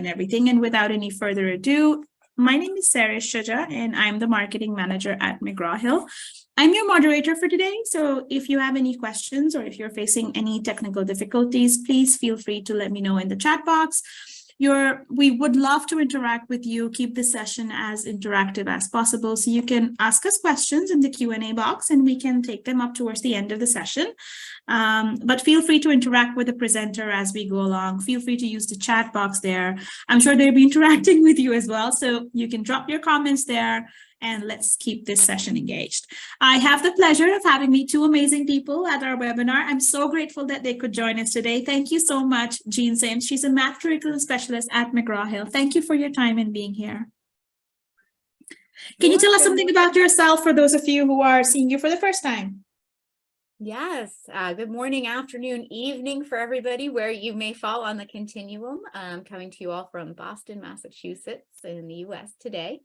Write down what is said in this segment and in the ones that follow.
and everything. And without any further ado, my name is Sarah Shuja, and I'm the marketing manager at McGraw Hill. I'm your moderator for today. So if you have any questions or if you're facing any technical difficulties, please feel free to let me know in the chat box. We would love to interact with you, keep the session as interactive as possible. So you can ask us questions in the Q&A box and we can take them up towards the end of the session. But feel free to interact with the presenter as we go along. Feel free to use the chat box there. I'm sure they'll be interacting with you as well. So you can drop your comments there and let's keep this session engaged. I have the pleasure of having me two amazing people at our webinar. I'm so grateful that they could join us today. Thank you so much, Jean Sims. She's a math curriculum specialist at McGraw Hill. Thank you for your time and being here. Can you tell us something about yourself for those of you who are seeing you for the first time? Yes. Good morning, afternoon, evening for everybody where you may fall on the continuum. Coming to you all from Boston, Massachusetts in the US today.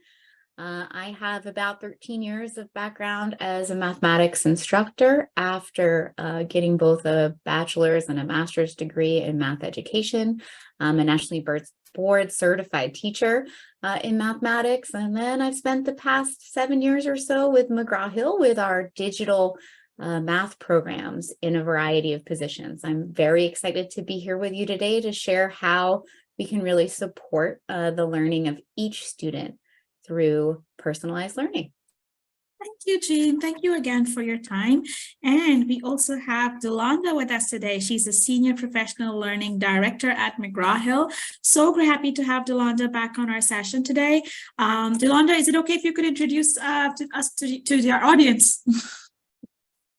I have about 13 years of background as a mathematics instructor after getting both a bachelor's and a master's degree in math education. I'm a nationally board certified teacher in mathematics. And then I've spent the past 7 years or so with McGraw Hill with our digital math programs in a variety of positions. I'm very excited to be here with you today to share how we can really support the learning of each student through personalized learning. Thank you, Jean. Thank you again for your time. And we also have Delonda with us today. She's a Senior Professional Learning Director at McGraw Hill. So happy to have Delonda back on our session today. Delonda, is it okay if you could introduce us to our audience?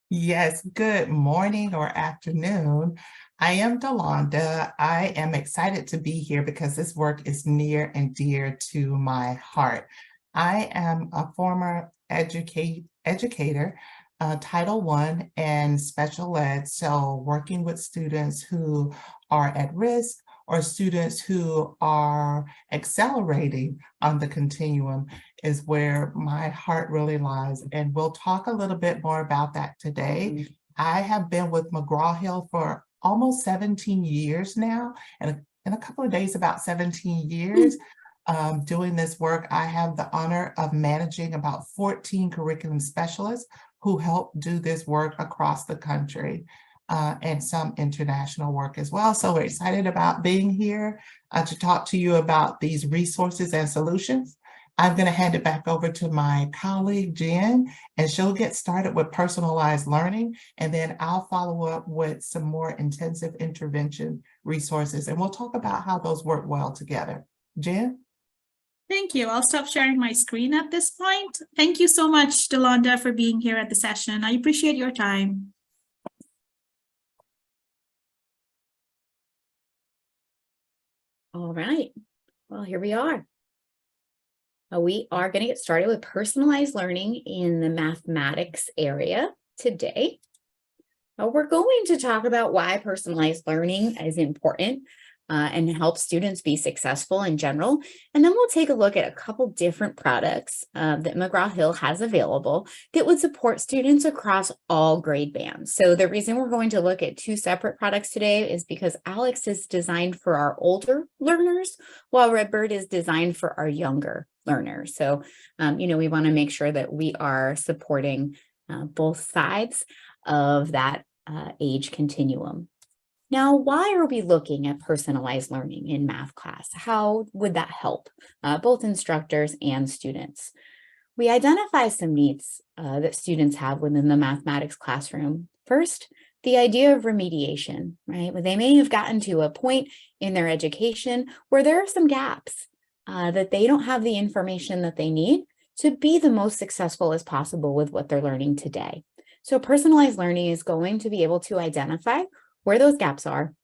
Yes, good morning or afternoon. I am Delonda. I am excited to be here because this work is near and dear to my heart. I am a former educator, Title I and special ed, so working with students who are at risk or students who are accelerating on the continuum is where my heart really lies. And we'll talk a little bit more about that today. I have been with McGraw Hill for almost 17 years now, and in a couple of days, about 17 years doing this work. I have the honor of managing about 14 curriculum specialists who help do this work across the country and some international work as well. So we're excited about being here to talk to you about these resources and solutions. I'm going to hand it back over to my colleague, Jen, and she'll get started with personalized learning, and then I'll follow up with some more intensive intervention resources, and we'll talk about how those work well together. Jen? Thank you. I'll stop sharing my screen at this point. Thank you so much, Delonda, for being here at the session. I appreciate your time. All right. Well, here we are. We are going to get started with personalized learning in the mathematics area today. We're going to talk about why personalized learning is important and help students be successful in general. And then we'll take a look at a couple different products that McGraw Hill has available that would support students across all grade bands. So the reason we're going to look at two separate products today is because Alex is designed for our older learners, while Redbird is designed for our younger learners. So, we want to make sure that we are supporting both sides of that age continuum. Now, why are we looking at personalized learning in math class? How would that help both instructors and students? We identify some needs that students have within the mathematics classroom. First, the idea of remediation, right? They may have gotten to a point in their education where there are some gaps that they don't have the information that they need to be the most successful as possible with what they're learning today. So personalized learning is going to be able to identify where those gaps are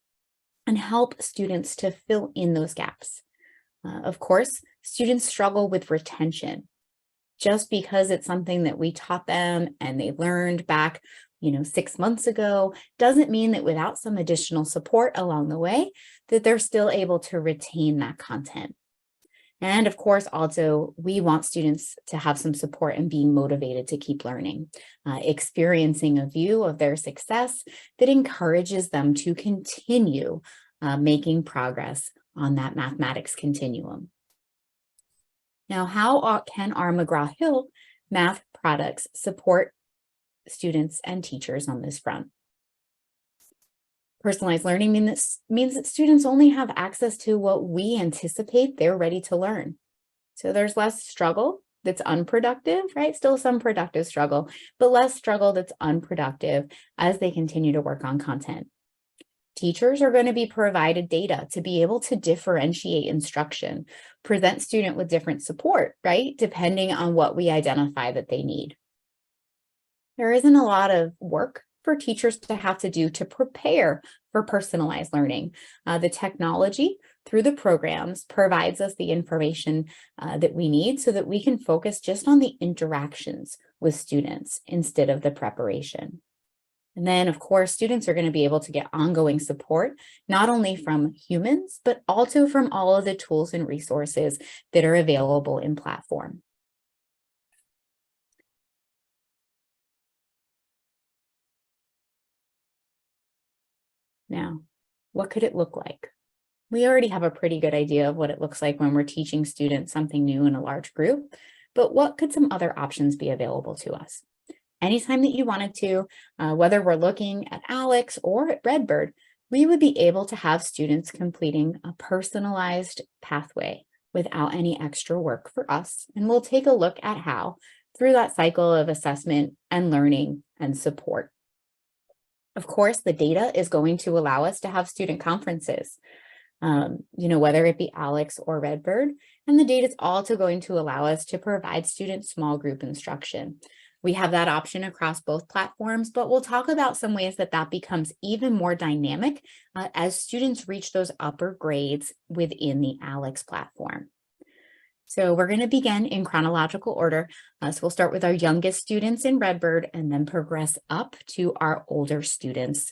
and help students to fill in those gaps. Of course, students struggle with retention. Just because it's something that we taught them and they learned back 6 months ago, doesn't mean that without some additional support along the way, that they're still able to retain that content. And of course, also, we want students to have some support and being motivated to keep learning, experiencing a view of their success that encourages them to continue making progress on that mathematics continuum. Now, how can our McGraw Hill math products support students and teachers on this front? Personalized learning means that students only have access to what we anticipate they're ready to learn. So there's less struggle that's unproductive, right? Still some productive struggle, but less struggle that's unproductive as they continue to work on content. Teachers are going to be provided data to be able to differentiate instruction, present student with different support, right? Depending on what we identify that they need. There isn't a lot of work for teachers to have to do to prepare for personalized learning. The technology through the programs provides us the information that we need so that we can focus just on the interactions with students instead of the preparation. And then, of course, students are going to be able to get ongoing support, not only from humans, but also from all of the tools and resources that are available in platform. Now, what could it look like? We already have a pretty good idea of what it looks like when we're teaching students something new in a large group, but what could some other options be available to us? Anytime that you wanted to, whether we're looking at ALEX or at Redbird, we would be able to have students completing a personalized pathway without any extra work for us. And we'll take a look at how through that cycle of assessment and learning and support. Of course, the data is going to allow us to have student conferences, whether it be ALEX or Redbird, and the data is also going to allow us to provide student small group instruction. We have that option across both platforms, but we'll talk about some ways that that becomes even more dynamic as students reach those upper grades within the ALEX platform. So we're going to begin in chronological order. So we'll start with our youngest students in Redbird and then progress up to our older students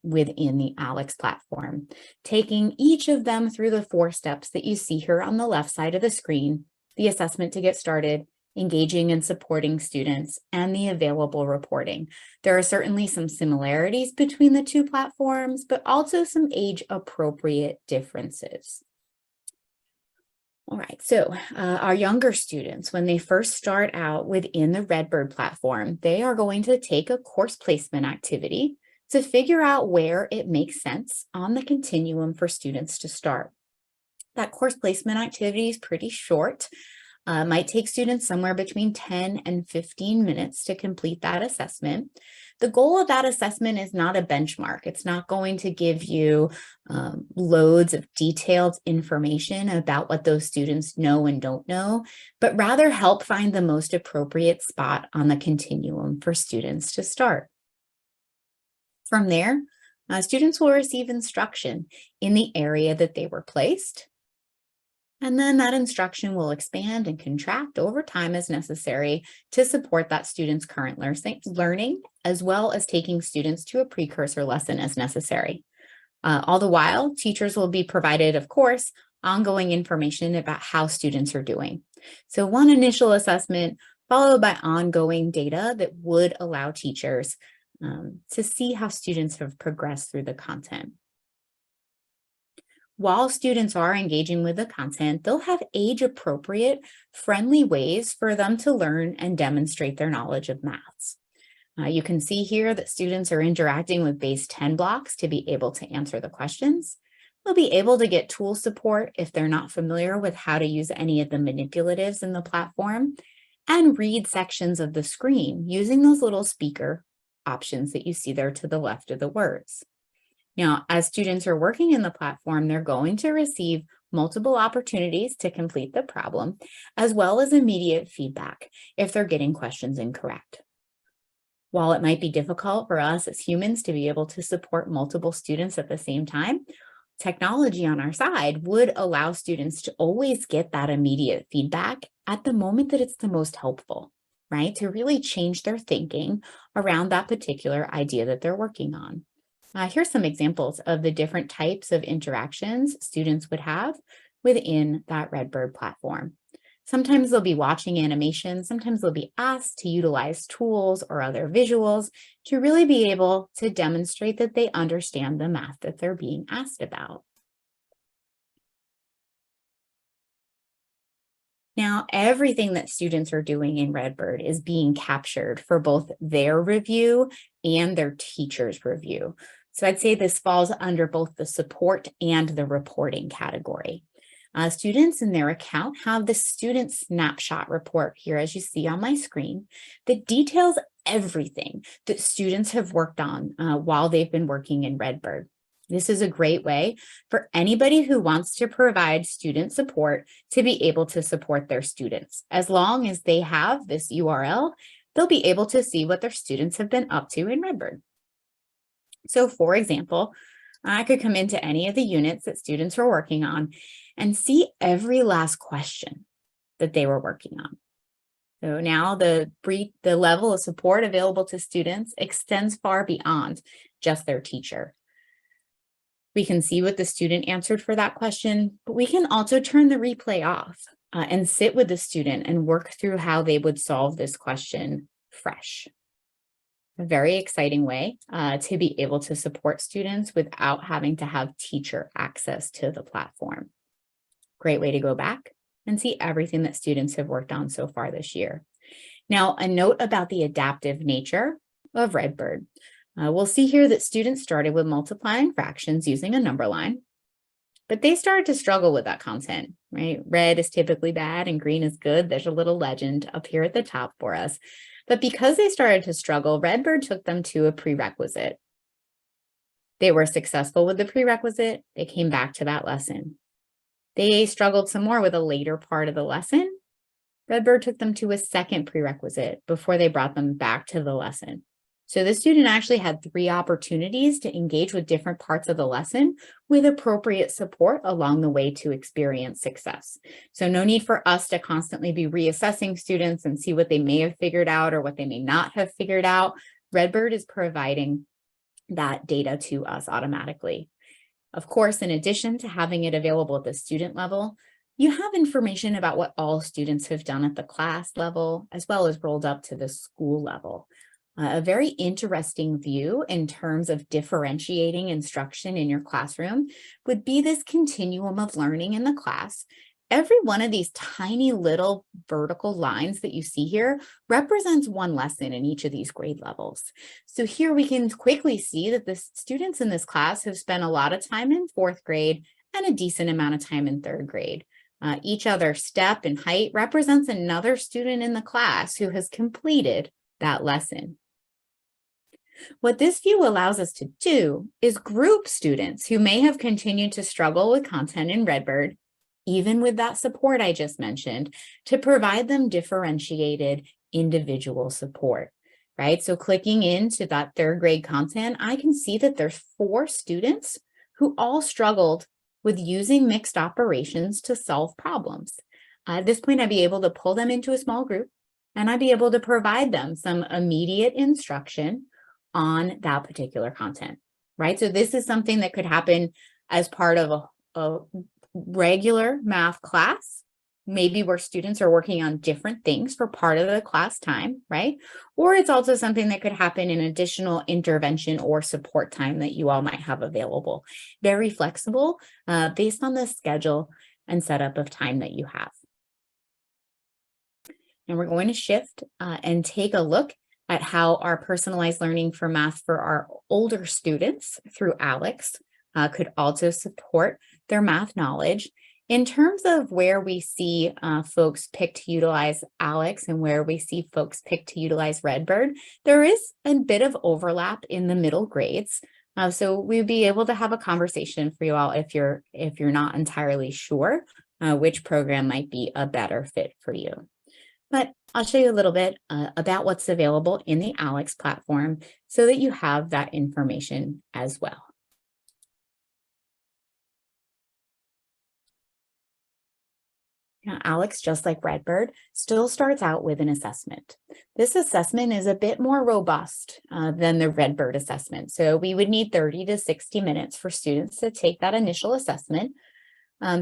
within the ALEX platform, taking each of them through the 4 steps that you see here on the left side of the screen: the assessment to get started, engaging and supporting students, and the available reporting. There are certainly some similarities between the 2 platforms, but also some age-appropriate differences. All right, so our younger students, when they first start out within the Redbird platform, they are going to take a course placement activity to figure out where it makes sense on the continuum for students to start. That course placement activity is pretty short. Might take students somewhere between 10 and 15 minutes to complete that assessment. The goal of that assessment is not a benchmark. It's not going to give you loads of detailed information about what those students know and don't know, but rather help find the most appropriate spot on the continuum for students to start. From there, students will receive instruction in the area that they were placed. And then that instruction will expand and contract over time as necessary to support that student's current learning, as well as taking students to a precursor lesson as necessary. All the while, teachers will be provided, of course, ongoing information about how students are doing. So one initial assessment followed by ongoing data that would allow teachers to see how students have progressed through the content. While students are engaging with the content, they'll have age-appropriate, friendly ways for them to learn and demonstrate their knowledge of maths. You can see here that students are interacting with base 10 blocks to be able to answer the questions. They'll be able to get tool support if they're not familiar with how to use any of the manipulatives in the platform, and read sections of the screen using those little speaker options that you see there to the left of the words. Now, as students are working in the platform, they're going to receive multiple opportunities to complete the problem, as well as immediate feedback if they're getting questions incorrect. While it might be difficult for us as humans to be able to support multiple students at the same time, technology on our side would allow students to always get that immediate feedback at the moment that it's the most helpful, right? To really change their thinking around that particular idea that they're working on. Here's some examples of the different types of interactions students would have within that Redbird platform. Sometimes they'll be watching animations, sometimes they'll be asked to utilize tools or other visuals to really be able to demonstrate that they understand the math that they're being asked about. Now, everything that students are doing in Redbird is being captured for both their review and their teacher's review. So I'd say this falls under both the support and the reporting category. Students in their account have the student snapshot report here, as you see on my screen, that details everything that students have worked on while they've been working in Redbird. This is a great way for anybody who wants to provide student support to be able to support their students. As long as they have this URL, they'll be able to see what their students have been up to in Redbird. So for example, I could come into any of the units that students are working on and see every last question that they were working on. So now the level of support available to students extends far beyond just their teacher. We can see what the student answered for that question, but we can also turn the replay off and sit with the student and work through how they would solve this question fresh. A very exciting way to be able to support students without having to have teacher access to the platform. Great way to go back and see everything that students have worked on so far this year. Now, a note about the adaptive nature of Redbird. We'll see here that students started with multiplying fractions using a number line, but they started to struggle with that content, right? Red is typically bad and green is good. There's a little legend up here at the top for us. But because they started to struggle, Redbird took them to a prerequisite. They were successful with the prerequisite. They came back to that lesson. They struggled some more with a later part of the lesson. Redbird took them to a second prerequisite before they brought them back to the lesson. So the student actually had 3 opportunities to engage with different parts of the lesson with appropriate support along the way to experience success. So no need for us to constantly be reassessing students and see what they may have figured out or what they may not have figured out. Redbird is providing that data to us automatically. Of course, in addition to having it available at the student level, you have information about what all students have done at the class level, as well as rolled up to the school level. A very interesting view in terms of differentiating instruction in your classroom would be this continuum of learning in the class. Every one of these tiny little vertical lines that you see here represents one lesson in each of these grade levels. So here we can quickly see that the students in this class have spent a lot of time in 4th grade and a decent amount of time in 3rd grade. Each other step and height represents another student in the class who has completed that lesson. What this view allows us to do is group students who may have continued to struggle with content in Redbird, even with that support I just mentioned, to provide them differentiated individual support, right? So clicking into that 3rd grade content, I can see that there's 4 students who all struggled with using mixed operations to solve problems. At this point, I'd be able to pull them into a small group and I'd be able to provide them some immediate instruction on that particular content, right? So this is something that could happen as part of a regular math class, maybe where students are working on different things for part of the class time, right? Or it's also something that could happen in additional intervention or support time that you all might have available. Very flexible based on the schedule and setup of time that you have. And we're going to shift and take a look at how our personalized learning for math for our older students through ALEX could also support their math knowledge. In terms of where we see folks pick to utilize ALEX and where we see folks pick to utilize Redbird, there is a bit of overlap in the middle grades. So we'd be able to have a conversation for you all if you're not entirely sure which program might be a better fit for you. But I'll show you a little bit about what's available in the ALEX platform so that you have that information as well. Now, ALEX, just like Redbird, still starts out with an assessment. This assessment is a bit more robust than the Redbird assessment. So we would need 30 to 60 minutes for students to take that initial assessment.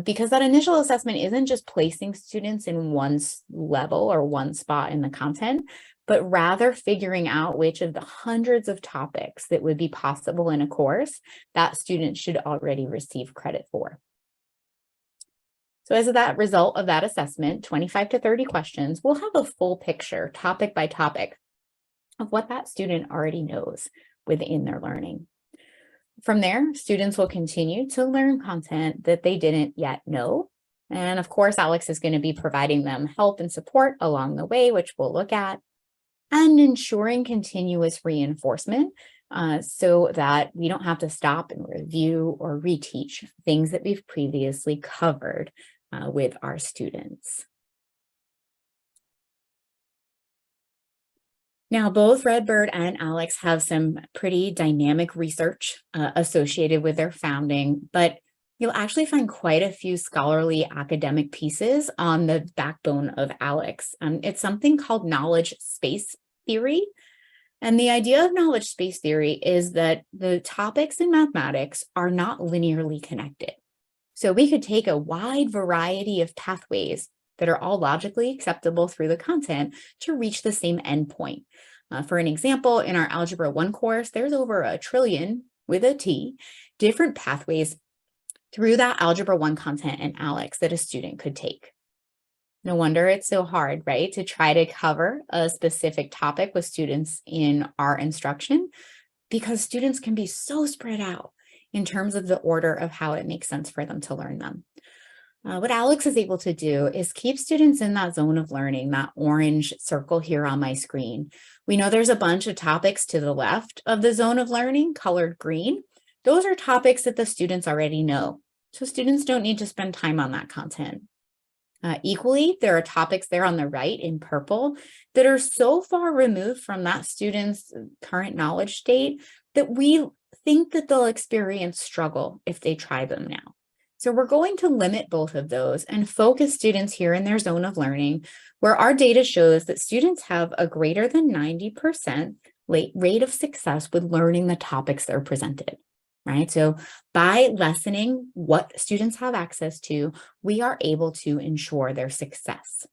Because that initial assessment isn't just placing students in one level or one spot in the content, but rather figuring out which of the hundreds of topics that would be possible in a course that student should already receive credit for. So as that result of that assessment, 25 to 30 questions, we'll have a full picture, topic by topic, of what that student already knows within their learning. From there, students will continue to learn content that they didn't yet know. And of course, Alex is going to be providing them help and support along the way, which we'll look at, and ensuring continuous reinforcement so that we don't have to stop and review or reteach things that we've previously covered with our students. Now, both Redbird and Alex have some pretty dynamic research associated with their founding, but you'll actually find quite a few scholarly academic pieces on the backbone of Alex. It's something called knowledge space theory. And the idea of knowledge space theory is that the topics in mathematics are not linearly connected. So we could take a wide variety of pathways that are all logically acceptable through the content to reach the same endpoint. For an example, in our Algebra 1 course, there's over 1 trillion, with a T, different pathways through that Algebra 1 content in Alex that a student could take. No wonder it's so hard, right, to try to cover a specific topic with students in our instruction, because students can be so spread out in terms of the order of how it makes sense for them to learn them. What Alex is able to do is keep students in that zone of learning, that orange circle here on my screen. We know there's a bunch of topics to the left of the zone of learning, colored green. Those are topics that the students already know. So students don't need to spend time on that content. Equally, there are topics there on the right in purple that are so far removed from that student's current knowledge state that we think that they'll experience struggle if they try them now. So we're going to limit both of those and focus students here in their zone of learning, where our data shows that students have a greater than 90% rate of success with learning the topics that are presented, right? So by lessening what students have access to, we are able to ensure their success.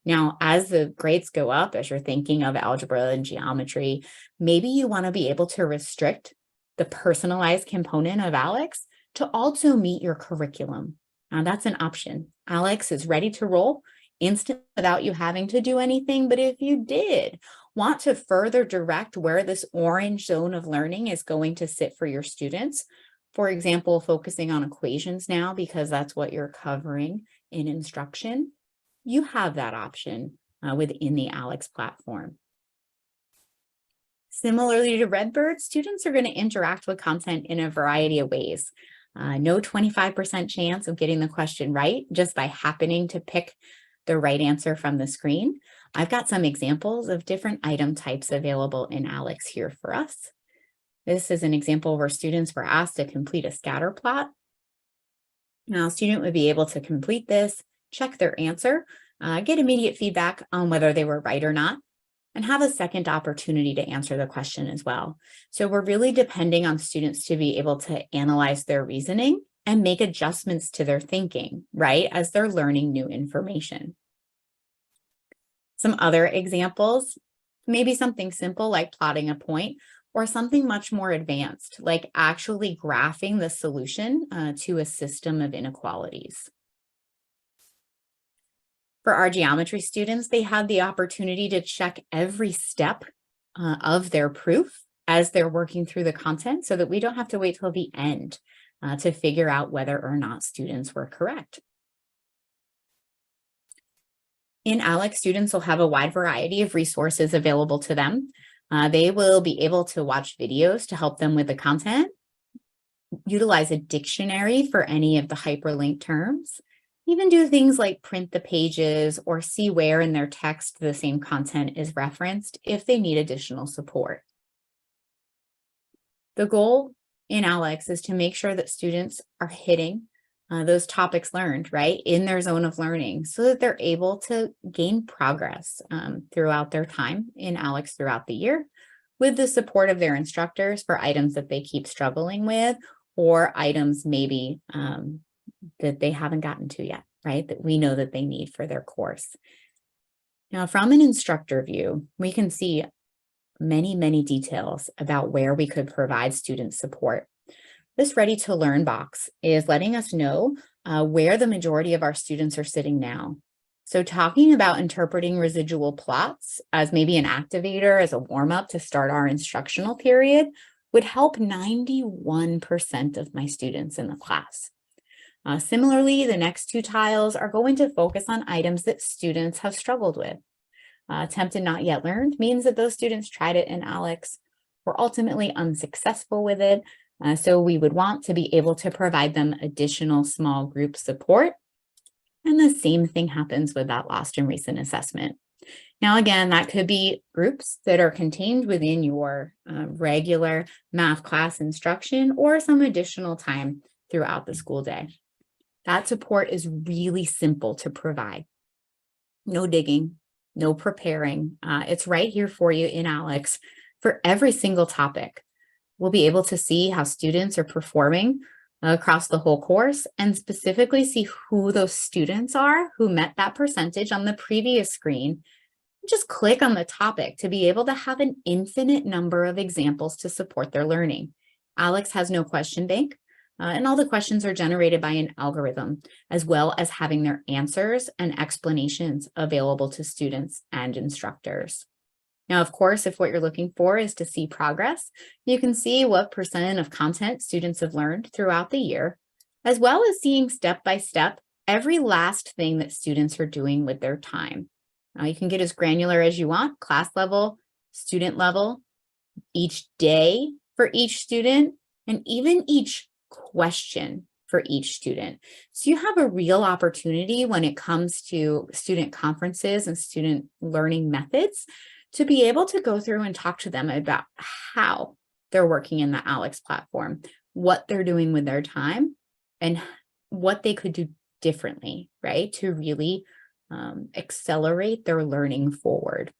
Now, as the grades go up, as you're thinking of algebra and geometry, maybe you want to be able to restrict the personalized component of Alex to also meet your curriculum. Now, that's an option. Alex is ready to roll instant without you having to do anything. But if you did want to further direct where this orange zone of learning is going to sit for your students, for example, focusing on equations now, because that's what you're covering in instruction, you have that option within the Alex platform. Similarly to Redbird, students are going to interact with content in a variety of ways. No 25% chance of getting the question right just by happening to pick the right answer from the screen. I've got some examples of different item types available in Alex here for us. This is an example where students were asked to complete a scatter plot. Now, a student would be able to complete this, check their answer, get immediate feedback on whether they were right or not, and have a second opportunity to answer the question as well. So we're really depending on students to be able to analyze their reasoning and make adjustments to their thinking, right, as they're learning new information. Some other examples, maybe something simple like plotting a point, or something much more advanced, like actually graphing the solution to a system of inequalities. For our geometry students, they had the opportunity to check every step of their proof as they're working through the content so that we don't have to wait till the end to figure out whether or not students were correct. In Alex, students will have a wide variety of resources available to them. They will be able to watch videos to help them with the content, utilize a dictionary for any of the hyperlinked terms, even do things like print the pages or see where in their text the same content is referenced if they need additional support. The goal in Alex is to make sure that students are hitting those topics learned, right, in their zone of learning so that they're able to gain progress throughout their time in Alex throughout the year with the support of their instructors for items that they keep struggling with or items maybe that they haven't gotten to yet, right, that we know that they need for their course. Now, from an instructor view, we can see many details about where we could provide student support. This Ready to Learn box is letting us know where the majority of our students are sitting now. So talking about interpreting residual plots as maybe an activator, as a warm-up to start our instructional period, would help 91% of my students in the class. Similarly, the next two tiles are going to focus on items that students have struggled with. Attempted not yet learned means that those students tried it in ALEKS, were ultimately unsuccessful with it. So we would want to be able to provide them additional small group support. And the same thing happens with that lost and recent assessment. Now, again, that could be groups that are contained within your regular math class instruction or some additional time throughout the school day. That support is really simple to provide. No digging, no preparing. It's right here for you in ALEKS for every single topic. We'll be able to see how students are performing across the whole course and specifically see who those students are who met that percentage on the previous screen. Just click on the topic to be able to have an infinite number of examples to support their learning. ALEKS has no question bank, and all the questions are generated by an algorithm, as well as having their answers and explanations available to students and instructors. Now, of course, if what you're looking for is to see progress, you can see what % of content students have learned throughout the year, as well as seeing step by step every last thing that students are doing with their time. You can get as granular as you want, class level, student level, each day for each student, and even each question for each student. So you have a real opportunity when it comes to student conferences and student learning methods to be able to go through and talk to them about how they're working in the ALEKS platform, what they're doing with their time, and what they could do differently, right, to really accelerate their learning forward.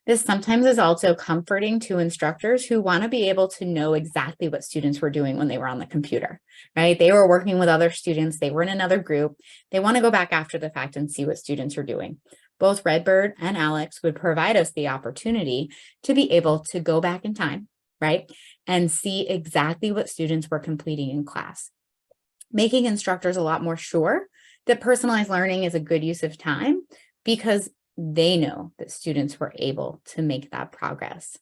This sometimes is also comforting to instructors who want to be able to know exactly what students were doing when they were on the computer, right? They were working with other students, they were in another group, they want to go back after the fact and see what students are doing. Both Redbird and ALEKS would provide us the opportunity to be able to go back in time, right, and see exactly what students were completing in class, making instructors a lot more sure that personalized learning is a good use of time because they know that students were able to make that progress.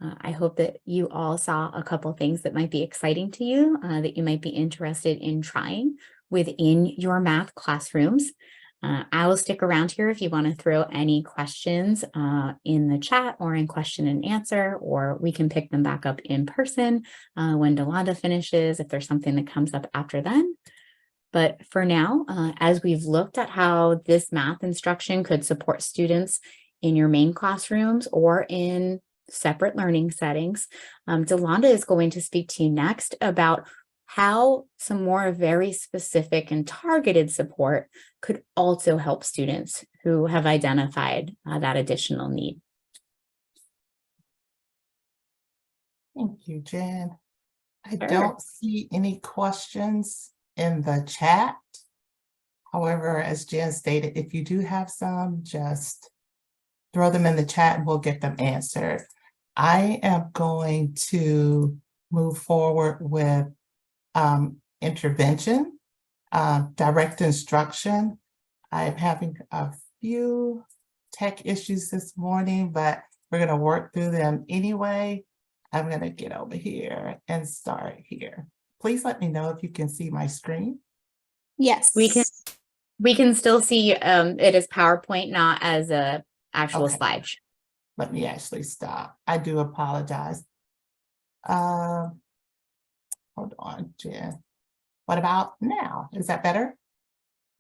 I hope that you all saw a couple things that might be exciting to you, that you might be interested in trying within your math classrooms. I will stick around here if you want to throw any questions in the chat or in question and answer, or we can pick them back up in person when Delonda finishes, if there's something that comes up after then. But for now, as we've looked at how this math instruction could support students in your main classrooms or in separate learning settings, Delonda is going to speak to you next about how some more very specific and targeted support could also help students who have identified that additional need. Thank you, Jen. I Sure. don't see any questions in the chat. However, as Jen stated, if you do have some, just throw them in the chat and we'll get them answered. I am going to move forward with intervention, direct instruction. I'm having a few tech issues this morning, but we're going to work through them anyway. I'm going to get over here and start here. Please let me know if you can see my screen. Yes. We can still see it as PowerPoint, not as a actual Okay. slide. Let me actually stop. I do apologize. Hold on, Jen. What about now? Is that better?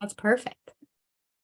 That's perfect.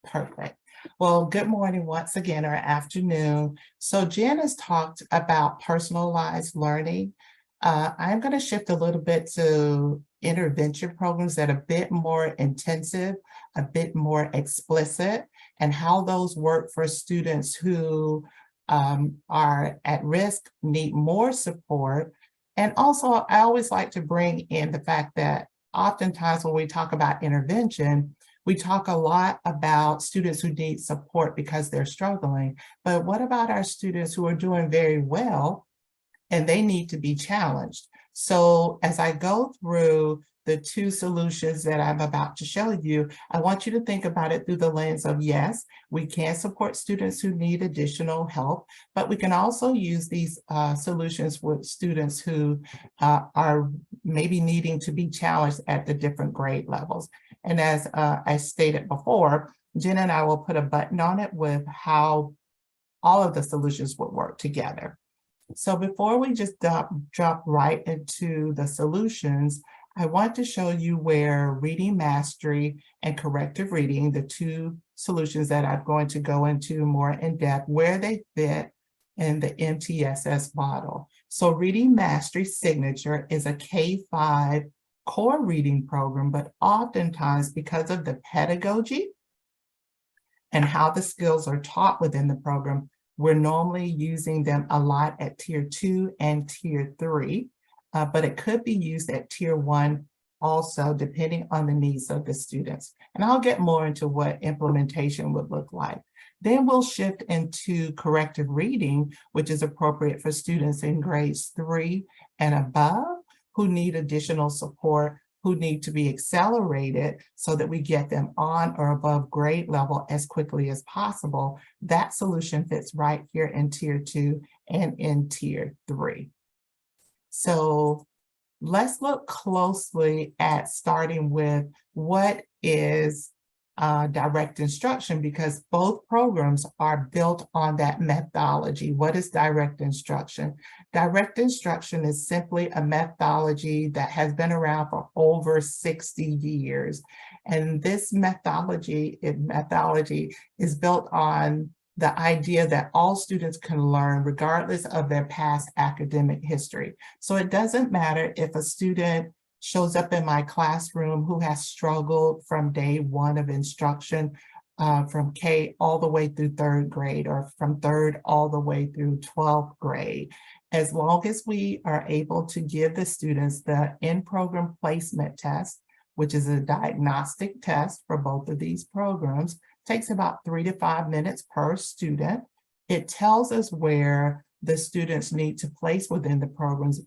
Perfect. Well, good morning once again, or afternoon. So Jen has talked about personalized learning. I'm going to shift a little bit to intervention programs that are a bit more intensive, a bit more explicit, and how those work for students who are at risk, need more support. And also, I always like to bring in the fact that oftentimes when we talk about intervention, we talk a lot about students who need support because they're struggling, but what about our students who are doing very well and they need to be challenged? So as I go through the two solutions that I'm about to show you, I want you to think about it through the lens of, yes, we can support students who need additional help, but we can also use these solutions with students who are maybe needing to be challenged at the different grade levels. And as I stated before, Jen and I will put a button on it with how all of the solutions would work together. So before we just drop right into the solutions, I want to show you where reading mastery and corrective reading, the two solutions that I'm going to go into more in depth, where they fit in the MTSS model. So reading mastery signature is a K-5 core reading program, but oftentimes because of the pedagogy and how the skills are taught within the program, we're normally using them a lot at tier 2 and tier 3, but it could be used at tier 1 also, depending on the needs of the students. And I'll get more into what implementation would look like. Then we'll shift into corrective reading, which is appropriate for students in grades 3 and above who need additional support, who need to be accelerated so that we get them on or above grade level as quickly as possible. That solution fits right here in tier 2 and in tier 3. So let's look closely at starting with what is direct instruction, because both programs are built on that methodology. What is direct instruction? Direct instruction is simply a methodology that has been around for over 60 years. And this methodology is built on the idea that all students can learn regardless of their past academic history. So it doesn't matter if a student shows up in my classroom who has struggled from day 1 of instruction, from K all the way through 3rd grade, or from 3rd all the way through 12th grade. As long as we are able to give the students the in-program placement test, which is a diagnostic test for both of these programs, takes about 3 to 5 minutes per student. It tells us where the students need to place within the programs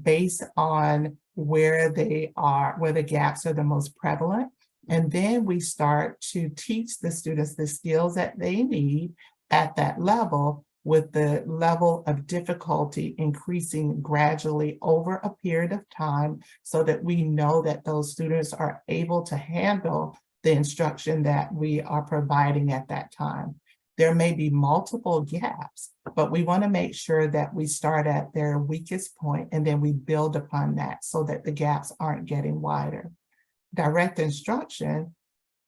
based on where they are, where the gaps are the most prevalent. And then we start to teach the students the skills that they need at that level, with the level of difficulty increasing gradually over a period of time, so that we know that those students are able to handle the instruction that we are providing at that time. There may be multiple gaps, but we want to make sure that we start at their weakest point and then we build upon that so that the gaps aren't getting wider. Direct instruction,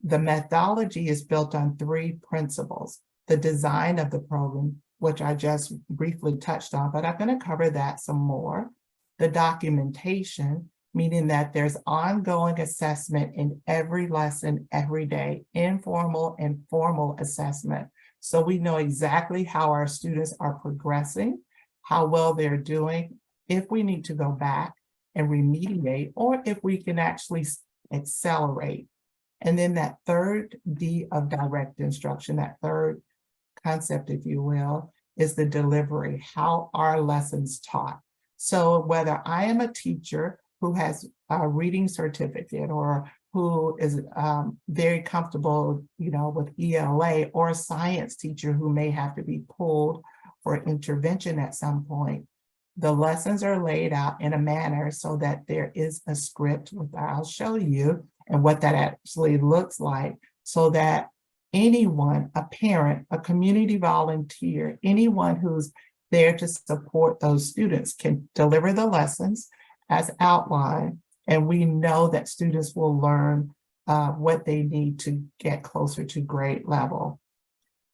the methodology is built on 3 principles: the design of the program, which I just briefly touched on, but I'm going to cover that some more. The documentation, meaning that there's ongoing assessment in every lesson, every day, informal and formal assessment. So we know exactly how our students are progressing, how well they're doing, if we need to go back and remediate, or if we can actually accelerate. And then that 3rd D of direct instruction, that 3rd concept, if you will, is the delivery. How are lessons taught? So whether I am a teacher who has a reading certificate, or who is very comfortable, with ELA, or a science teacher who may have to be pulled for intervention at some point, the lessons are laid out in a manner so that there is a script, which I'll show you, and what that actually looks like, so that anyone, a parent, a community volunteer, anyone who's there to support those students can deliver the lessons as outlined, and we know that students will learn what they need to get closer to grade level.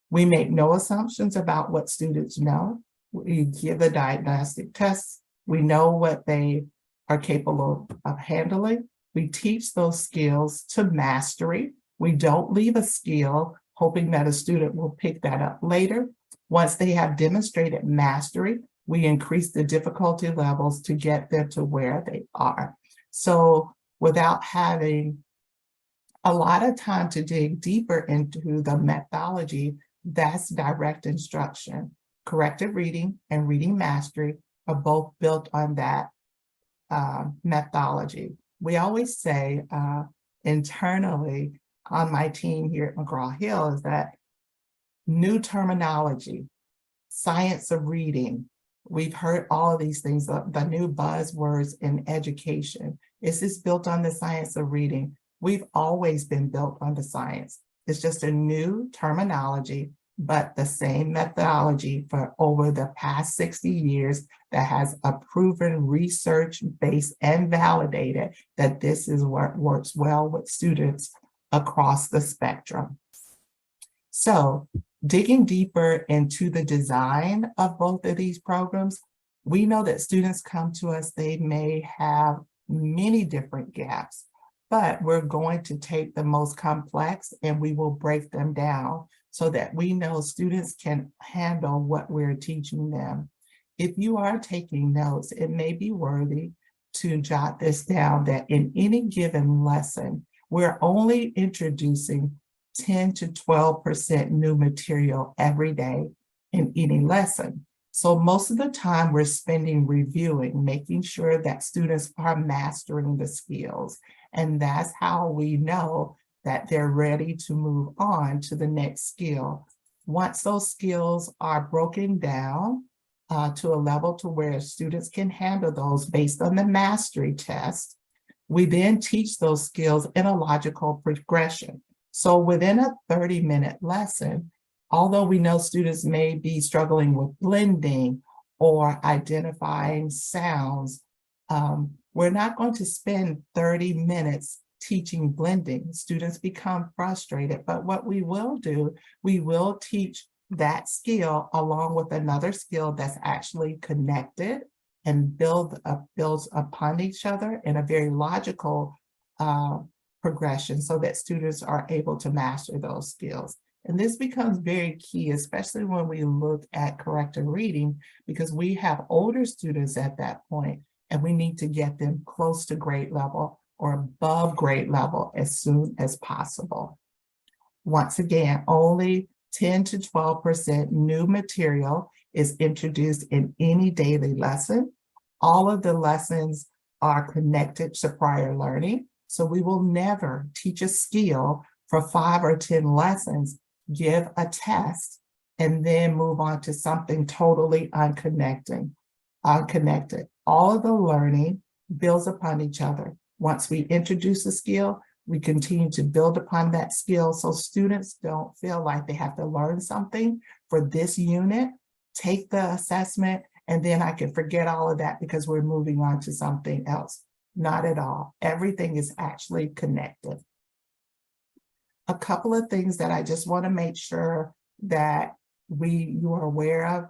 We make no assumptions about what students know. We give the diagnostic tests. We know what they are capable of handling. We teach those skills to mastery. We don't leave a skill hoping that a student will pick that up later. Once they have demonstrated mastery, we increase the difficulty levels to get them to where they are. So without having a lot of time to dig deeper into the methodology, that's direct instruction. Corrective reading and reading mastery are both built on that methodology. We always say internally on my team here at McGraw Hill is that new terminology, science of reading. We've heard all of these things, the new buzzwords in education. Is this built on the science of reading? We've always been built on the science. It's just a new terminology, but the same methodology for over the past 60 years that has a proven research-based and validated that this is what works well with students across the spectrum. So, digging deeper into the design of both of these programs, we know that students come to us, they may have many different gaps, but we're going to take the most complex and we will break them down so that we know students can handle what we're teaching them. If you are taking notes, it may be worthy to jot this down that in any given lesson, we're only introducing 10 to 12% new material every day in any lesson. So most of the time we're spending reviewing, making sure that students are mastering the skills. And that's how we know that they're ready to move on to the next skill. Once those skills are broken down to a level to where students can handle those based on the mastery test, we then teach those skills in a logical progression. So within a 30-minute lesson, although we know students may be struggling with blending or identifying sounds, we're not going to spend 30 minutes teaching blending. Students become frustrated, but what we will do, we will teach that skill along with another skill that's actually connected and builds upon each other in a very logical progression so that students are able to master those skills. And this becomes very key, especially when we look at corrected reading, because we have older students at that point, and we need to get them close to grade level or above grade level as soon as possible. Once again, only 10 to 12% new material is introduced in any daily lesson. All of the lessons are connected to prior learning. So we will never teach a skill for 5 or 10 lessons, give a test, and then move on to something totally unconnected. All of the learning builds upon each other. Once we introduce a skill, we continue to build upon that skill so students don't feel like they have to learn something for this unit, take the assessment, and then I can forget all of that because we're moving on to something else. Not at all. Everything is actually connected. A couple of things that I just want to make sure that you are aware of,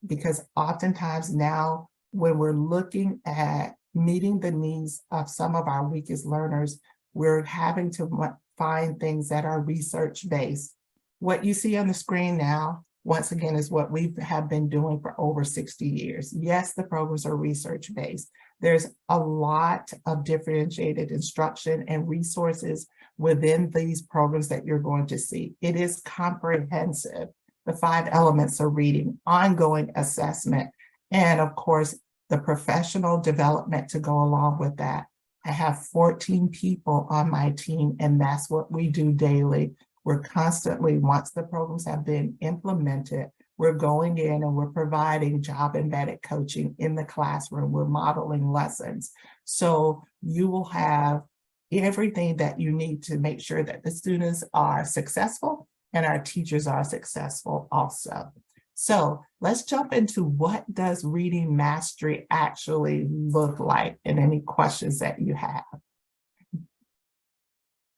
because oftentimes now when we're looking at meeting the needs of some of our weakest learners, we're having to find things that are research-based. What you see on the screen now, once again, is what we have been doing for over 60 years. Yes, the programs are research-based. There's a lot of differentiated instruction and resources within these programs that you're going to see. It is comprehensive. The 5 elements of reading, ongoing assessment, and of course, the professional development to go along with that. I have 14 people on my team, and that's what we do daily. We're constantly, once the programs have been implemented, we're going in and we're providing job embedded coaching in the classroom. We're modeling lessons. So you will have everything that you need to make sure that the students are successful and our teachers are successful also. So let's jump into what does reading mastery actually look like, and any questions that you have.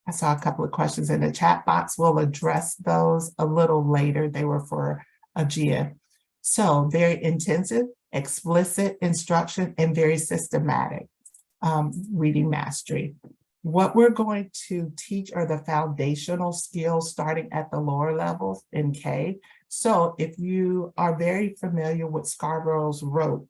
I saw a couple of questions in the chat box. We'll address those a little later. They were for Ajia. So very intensive, explicit instruction, and very systematic reading mastery. What we're going to teach are the foundational skills starting at the lower levels in K. So if you are very familiar with Scarborough's rote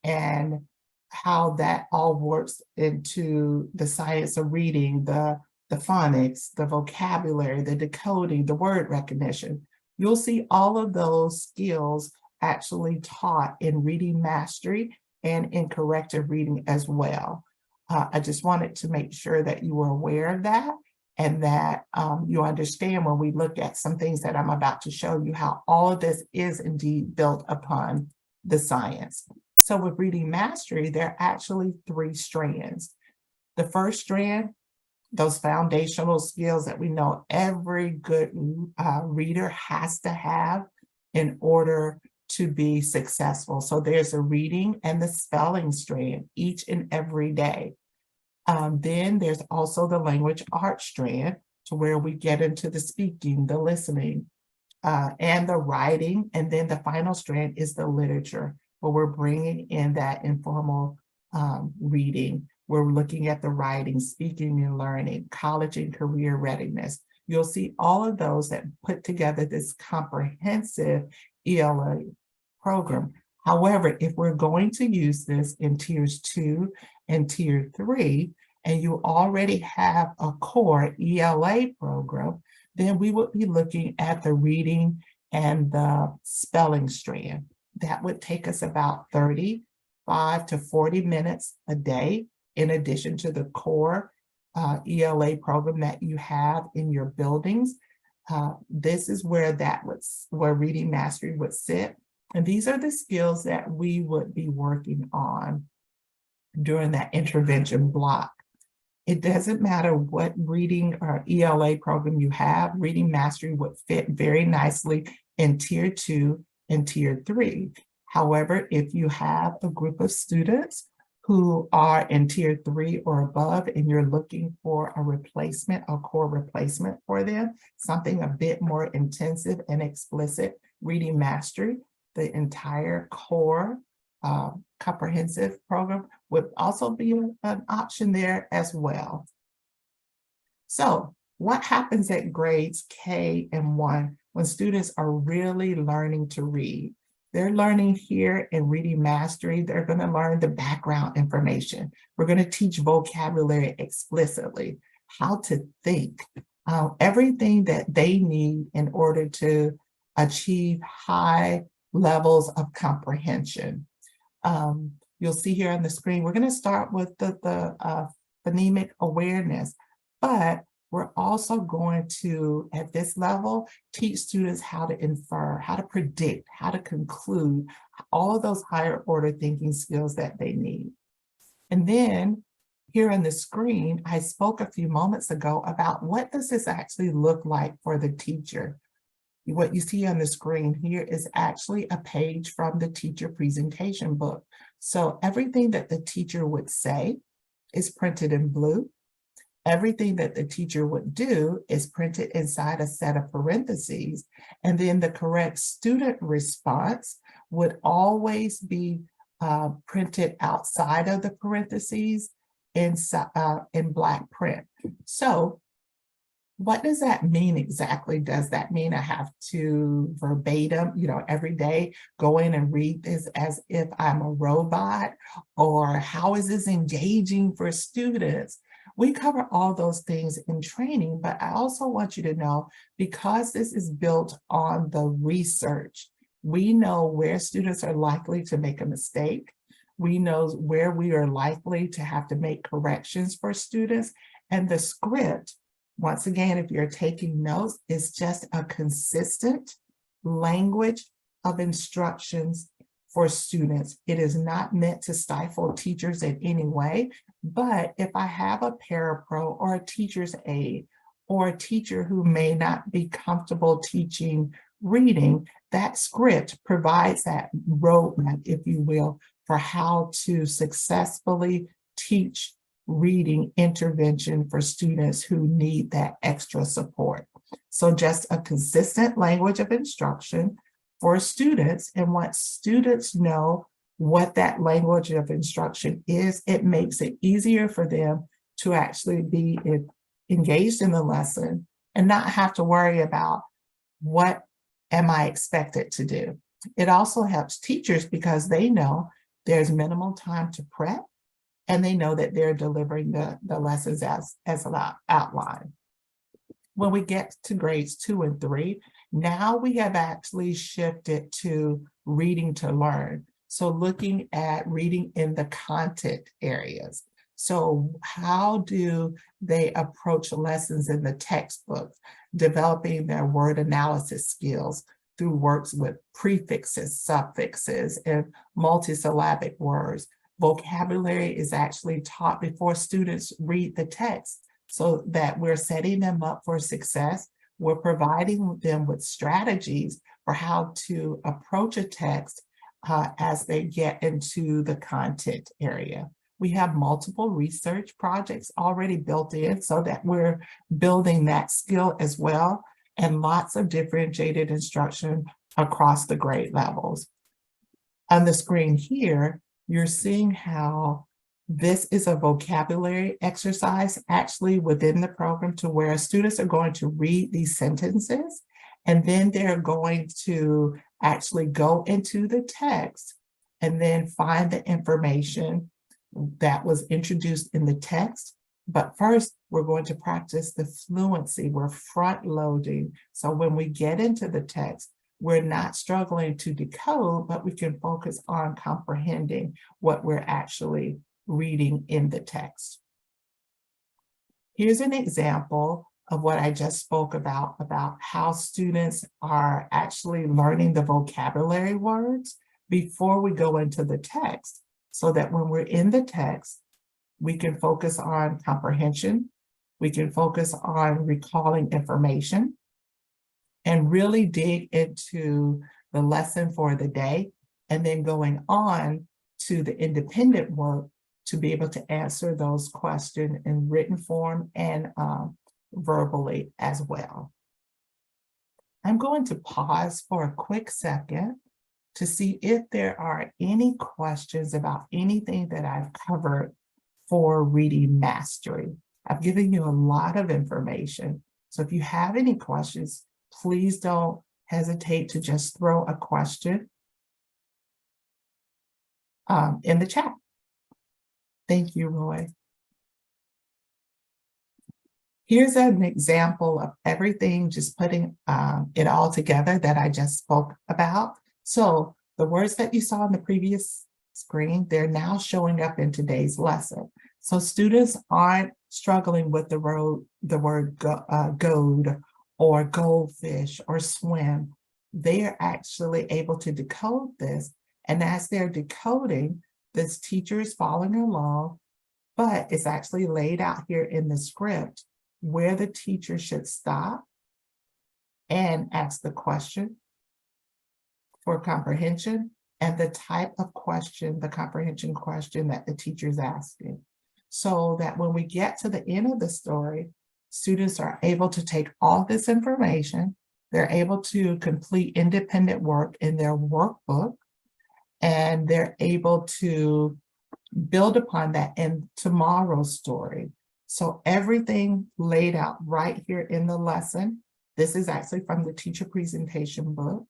and how that all works into the science of reading, the phonics, the vocabulary, the decoding, the word recognition, you'll see all of those skills actually taught in reading mastery and in corrected reading as well. I just wanted to make sure that you were aware of that and that you understand when we look at some things that I'm about to show you how all of this is indeed built upon the science. So with reading mastery, there are actually 3 strands. The first strand, those foundational skills that we know every good reader has to have in order to be successful. So there's a reading and the spelling strand each and every day. Then there's also the language arts strand, to where we get into the speaking, the listening, and the writing. And then the final strand is the literature, where we're bringing in that informal reading. We're looking at the writing, speaking and learning, college and career readiness. You'll see all of those that put together this comprehensive ELA program. However, if we're going to use this in tiers 2 and tier 3, and you already have a core ELA program, then we would be looking at the reading and the spelling strand. That would take us about 35 to 40 minutes a day, in addition to the core ELA program that you have in your buildings. This is where where reading mastery would sit. And these are the skills that we would be working on during that intervention block. It doesn't matter what reading or ELA program you have, reading mastery would fit very nicely in tier 2 and tier 3. However, if you have a group of students who are in tier 3 or above, and you're looking for a replacement, a core replacement for them, something a bit more intensive and explicit, reading mastery, the entire core comprehensive program would also be an option there as well. So what happens at grades K and 1 when students are really learning to read? They're learning here in reading mastery. They're going to learn the background information. We're going to teach vocabulary explicitly, how to think, everything that they need in order to achieve high levels of comprehension. You'll see here on the screen, we're going to start with the phonemic awareness, but we're also going to, at this level, teach students how to infer, how to predict, how to conclude, all of those higher order thinking skills that they need. And then here on the screen, I spoke a few moments ago about what does this actually look like for the teacher. What you see on the screen here is actually a page from the teacher presentation book. So everything that the teacher would say is printed in blue. Everything that the teacher would do is printed inside a set of parentheses. And then the correct student response would always be printed outside of the parentheses in black print. So what does that mean exactly? Does that mean I have to verbatim, every day go in and read this as if I'm a robot? Or how is this engaging for students? We cover all those things in training, but I also want you to know, because this is built on the research, we know where students are likely to make a mistake. We know where we are likely to have to make corrections for students. And the script, once again, if you're taking notes, is just a consistent language of instructions for students. It is not meant to stifle teachers in any way, but if I have a parapro or a teacher's aide or a teacher who may not be comfortable teaching reading, that script provides that roadmap, if you will, for how to successfully teach reading intervention for students who need that extra support. So just a consistent language of instruction for students. And once students know what that language of instruction is, it makes it easier for them to actually be engaged in the lesson and not have to worry about what am I expected to do. It also helps teachers because they know there's minimal time to prep, and they know that they're delivering the lessons as outlined. When we get to grades 2 and 3, now we have actually shifted to reading to learn. So looking at reading in the content areas. So how do they approach lessons in the textbook, developing their word analysis skills through works with prefixes, suffixes, and multisyllabic words? Vocabulary is actually taught before students read the text so that we're setting them up for success. We're providing them with strategies for how to approach a text as they get into the content area. We have multiple research projects already built in so that we're building that skill as well, and lots of differentiated instruction across the grade levels. On the screen here, you're seeing how this is a vocabulary exercise actually within the program, to where students are going to read these sentences, and then they're going to actually go into the text and then find the information that was introduced in the text. But first, we're going to practice the fluency. We're front loading. So when we get into the text, we're not struggling to decode, but we can focus on comprehending what we're actually reading in the text. Here's an example of what I just spoke about how students are actually learning the vocabulary words before we go into the text, so that when we're in the text, we can focus on comprehension, we can focus on recalling information, and really dig into the lesson for the day, and then going on to the independent work to be able to answer those questions in written form and verbally as well. I'm going to pause for a quick second to see if there are any questions about anything that I've covered for reading mastery. I've given you a lot of information. So if you have any questions, please don't hesitate to just throw a question in the chat. Thank you, Roy. Here's an example of everything, just putting it all together that I just spoke about. So the words that you saw on the previous screen, they're now showing up in today's lesson. So students aren't struggling with the word goad or goldfish or swim. They are actually able to decode this. And as they're decoding, this teacher is following along, but it's actually laid out here in the script where the teacher should stop and ask the question for comprehension and the type of question, the comprehension question that the teacher is asking. So that when we get to the end of the story, students are able to take all this information, they're able to complete independent work in their workbook, and they're able to build upon that in tomorrow's story. So everything laid out right here in the lesson. This is actually from the teacher presentation book.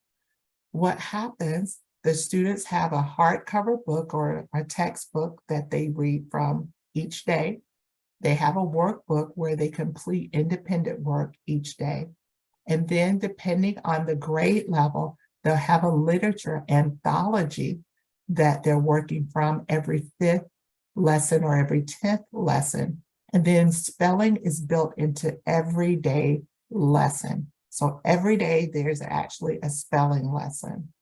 What happens, the students have a hardcover book or a textbook that they read from each day. They have a workbook where they complete independent work each day. And then depending on the grade level, they'll have a literature anthology that they're working from every 5th lesson or every 10th lesson. And then spelling is built into everyday lesson. So every day there's actually a spelling lesson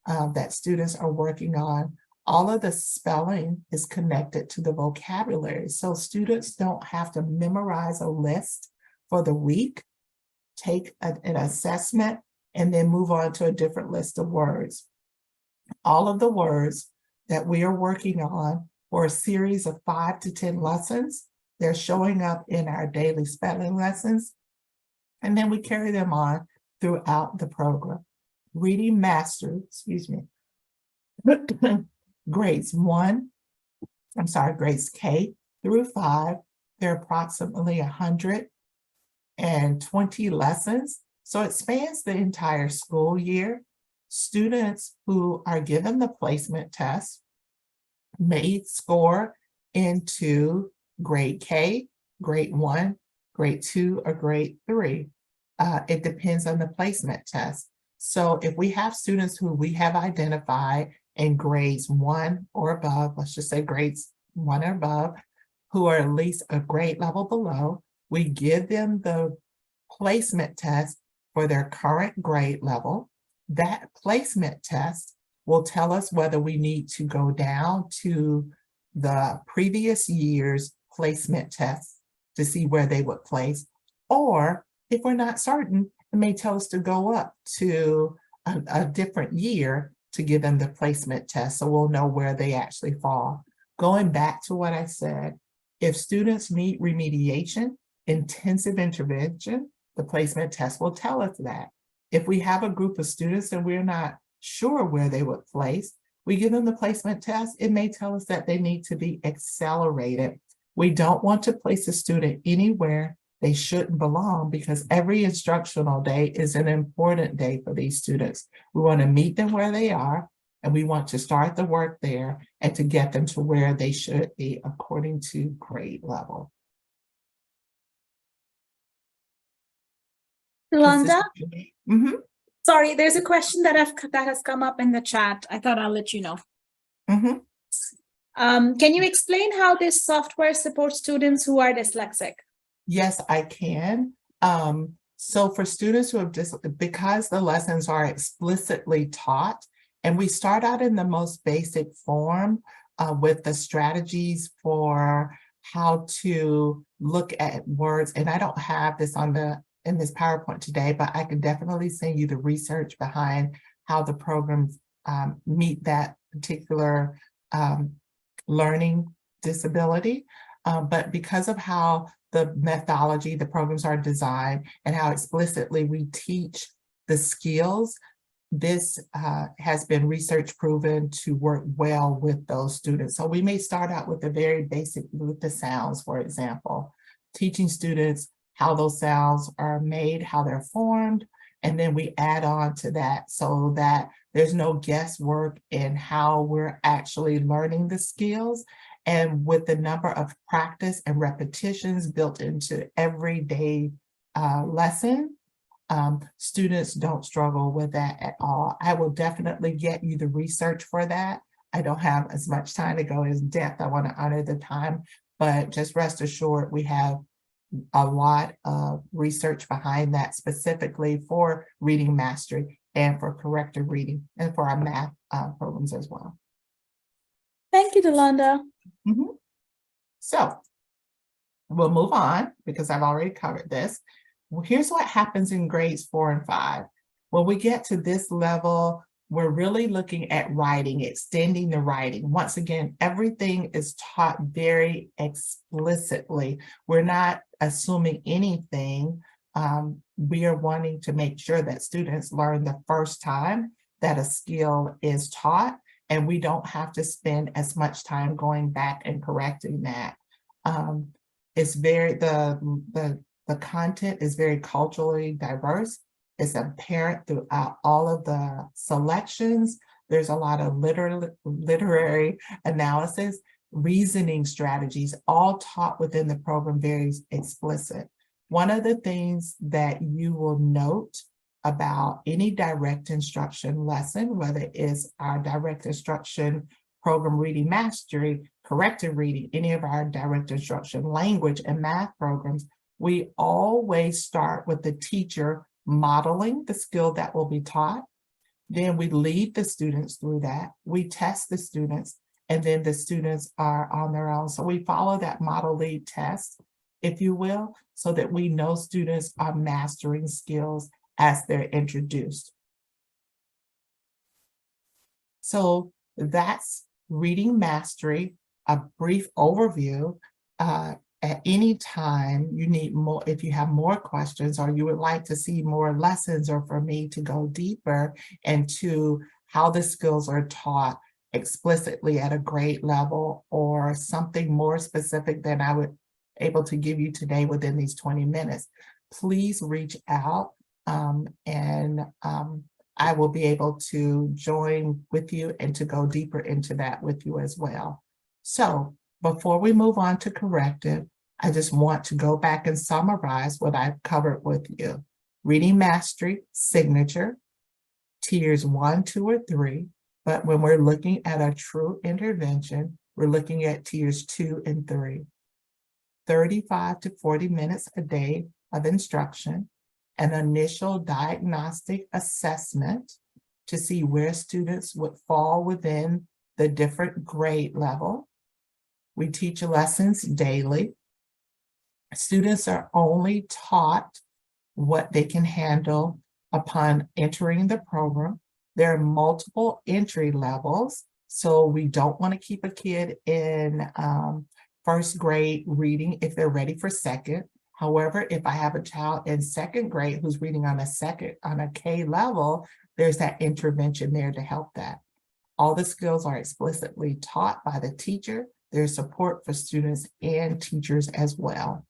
that students are working on. All of the spelling is connected to the vocabulary. So students don't have to memorize a list for the week, take an assessment, and then move on to a different list of words. All of the words that we are working on for a series of 5 to 10 lessons, they're showing up in our daily spelling lessons, and then we carry them on throughout the program. Reading master, grades K through 5, there are approximately 120 lessons. So it spans the entire school year. Students who are given the placement test may score into grade K, grade 1, grade 2, or grade 3. It depends on the placement test. So if we have students who we have identified in grades 1 or above, let's just say grades 1 or above, who are at least a grade level below. We give them the placement test for their current grade level. That placement test will tell us whether we need to go down to the previous year's placement test to see where they would place, or if we're not certain, it may tell us to go up to a different year to give them the placement test, so we'll know where they actually fall. Going back to what I said, if students need remediation, intensive intervention, the placement test will tell us that. If we have a group of students and we're not sure where they would place, we give them the placement test. It may tell us that they need to be accelerated. We don't want to place a student anywhere they shouldn't belong, because every instructional day is an important day for these students. We want to meet them where they are, and we want to start the work there and to get them to where they should be according to grade level. Yolanda, Mhm, sorry, there's a question that has come up in the chat. I thought I'll let you know. mhm. Can you explain how this software supports students who are dyslexic? Yes, I can. So for students who have because the lessons are explicitly taught, and we start out in the most basic form with the strategies for how to look at words. And I don't have this in this PowerPoint today, but I can definitely send you the research behind how the programs meet that particular learning disability. But because of how the methodology, the programs are designed, and how explicitly we teach the skills, this has been research proven to work well with those students. So we may start out with the very basic, with the sounds, for example, teaching students how those sounds are made, how they're formed, and then we add on to that so that there's no guesswork in how we're actually learning the skills. And with the number of practice and repetitions built into everyday lesson, students don't struggle with that at all. I will definitely get you the research for that. I don't have as much time to go in depth. I want to honor the time, but just rest assured we have a lot of research behind that, specifically for reading mastery and for corrected reading and for our math programs as well. Thank you, Yolanda. So we'll move on because I've already covered this. Well, here's what happens in grades 4 and 5. When we get to this level, we're really looking at writing, extending the writing. Once again, everything is taught very explicitly. We're not assuming anything. We are wanting to make sure that students learn the first time that a skill is taught, and we don't have to spend as much time going back and correcting that. It's very, the content is very culturally diverse. It's apparent throughout all of the selections. There's a lot of literary analysis, reasoning strategies, all taught within the program, very explicit. One of the things that you will note about any direct instruction lesson, whether it's our direct instruction program reading mastery, corrected reading, any of our direct instruction language and math programs, we always start with the teacher modeling the skill that will be taught. Then we lead the students through that. We test the students, and then the students are on their own. So we follow that model lead test, if you will, so that we know students are mastering skills as they're introduced. So that's reading mastery, a brief overview. At any time you need more, if you have more questions or you would like to see more lessons, or for me to go deeper into how the skills are taught explicitly at a grade level, or something more specific than I would able to give you today within these 20 minutes, please reach out and I will be able to join with you and to go deeper into that with you as well. So before we move on to corrective, I just want to go back and summarize what I've covered with you. Reading mastery, signature, tiers 1, 2, or 3. But when we're looking at a true intervention, we're looking at tiers 2 and 3. 35 to 40 minutes a day of instruction, an initial diagnostic assessment to see where students would fall within the different grade level. We teach lessons daily. Students are only taught what they can handle upon entering the program. There are multiple entry levels, so we don't want to keep a kid in first grade reading if they're ready for second. However, if I have a child in second grade who's reading on a K level, there's that intervention there to help that. All the skills are explicitly taught by the teacher. There's support for students and teachers as well.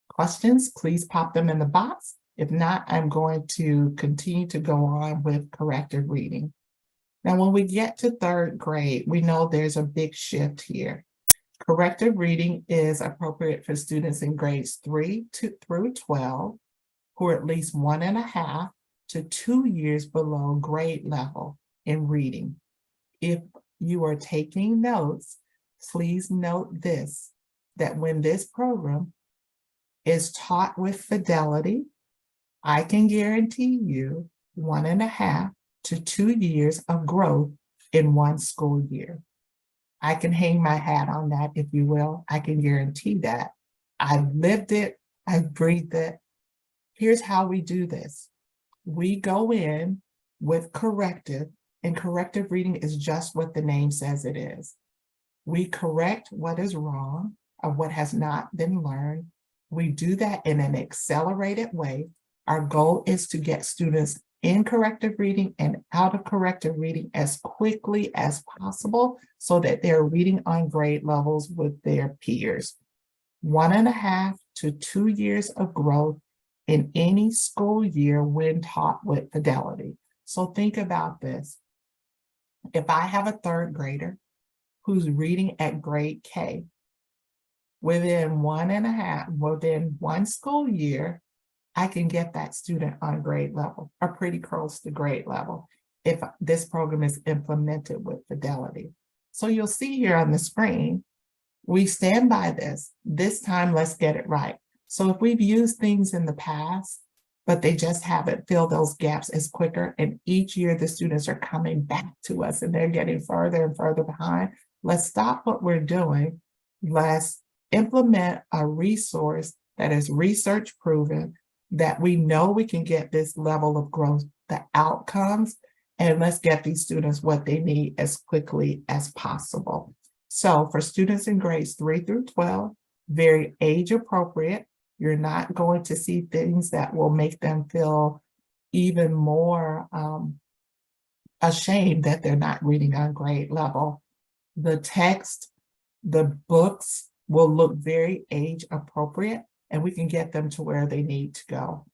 Questions, please pop them in the box. If not, I'm going to continue to go on with corrected reading. Now, when we get to third grade, we know there's a big shift here. Corrected reading is appropriate for students in grades 3 through 12 who are at least 1.5 to 2 years below grade level in reading. If you are taking notes, please note this, that when this program is taught with fidelity, I can guarantee you 1.5 to 2 years of growth in one school year. I can hang my hat on that, if you will. I can guarantee that. I've lived it, I've breathed it. Here's how we do this. We go in with corrective, and corrective reading is just what the name says it is. We correct what is wrong or what has not been learned. We do that in an accelerated way. Our goal is to get students in corrective reading and out of corrective reading as quickly as possible so that they're reading on grade levels with their peers. 1.5 to 2 years of growth in any school year when taught with fidelity. So think about this. If I have a third grader who's reading at grade K, within one school year, I can get that student on grade level or pretty close to grade level if this program is implemented with fidelity. So you'll see here on the screen, we stand by this. This time, let's get it right. So if we've used things in the past, but they just haven't filled those gaps as quicker, and each year the students are coming back to us and they're getting further and further behind, let's stop what we're doing. Let's implement a resource that is research proven, that we know we can get this level of growth, the outcomes, and let's get these students what they need as quickly as possible. So for students in grades 3 through 12, very age appropriate. You're not going to see things that will make them feel even more ashamed that they're not reading on grade level. The text, the books will look very age appropriate, and we can get them to where they need to go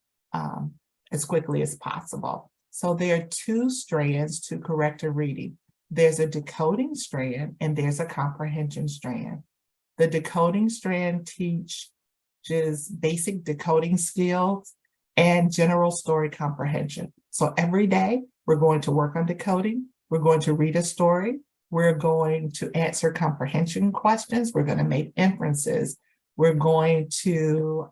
as quickly as possible. So there are 2 strands to corrected reading. There's a decoding strand and there's a comprehension strand. The decoding strand teaches basic decoding skills and general story comprehension. So every day we're going to work on decoding. We're going to read a story. We're going to answer comprehension questions. We're going to make inferences. We're going to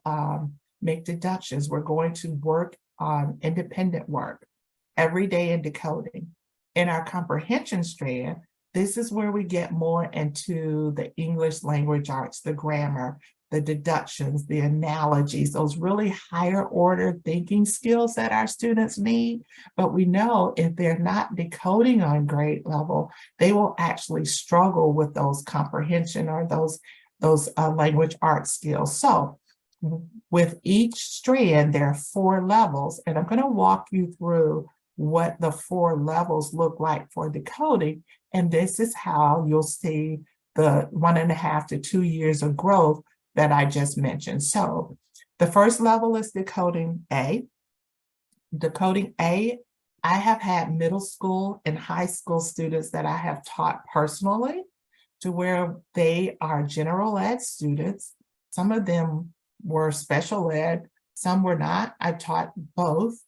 make deductions. We're going to work on independent work every day in decoding. In our comprehension strand, this is where we get more into the English language arts, the grammar, the deductions, the analogies, those really higher order thinking skills that our students need. But we know if they're not decoding on grade level, they will actually struggle with those comprehension or those language arts skills. So with each strand, there are 4 levels, and I'm going to walk you through what the 4 levels look like for decoding. And this is how you'll see the 1.5 to 2 years of growth that I just mentioned. So the first level is decoding A. Decoding A, I have had middle school and high school students that I have taught personally to where they are general ed students. Some of them were special ed, some were not. I taught both,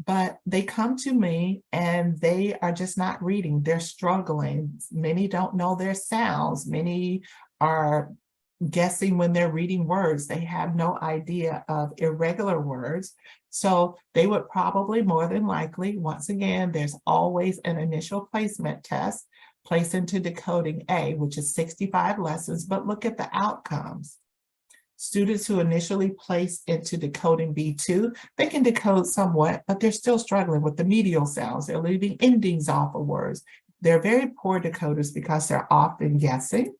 but they come to me and they are just not reading. They're struggling. Many don't know their sounds. Many are guessing when they're reading words. They have no idea of irregular words. So they would probably more than likely, once again, there's always an initial placement test, place into decoding A, which is 65 lessons, but look at the outcomes. Students who initially place into decoding B2, they can decode somewhat, but they're still struggling with the medial sounds. They're leaving endings off of words. They're very poor decoders because they're often guessing.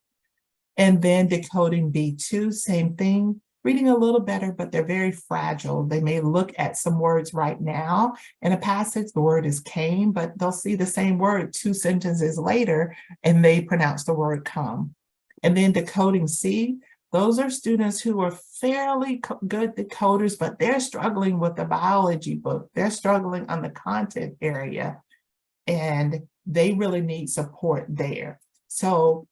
And then decoding B2, same thing, reading a little better, but they're very fragile. They may look at some words right now. In a passage, the word is came, but they'll see the same word 2 sentences later, and they pronounce the word come. And then decoding C, those are students who are fairly good decoders, but they're struggling with the biology book. They're struggling on the content area, and they really need support there. So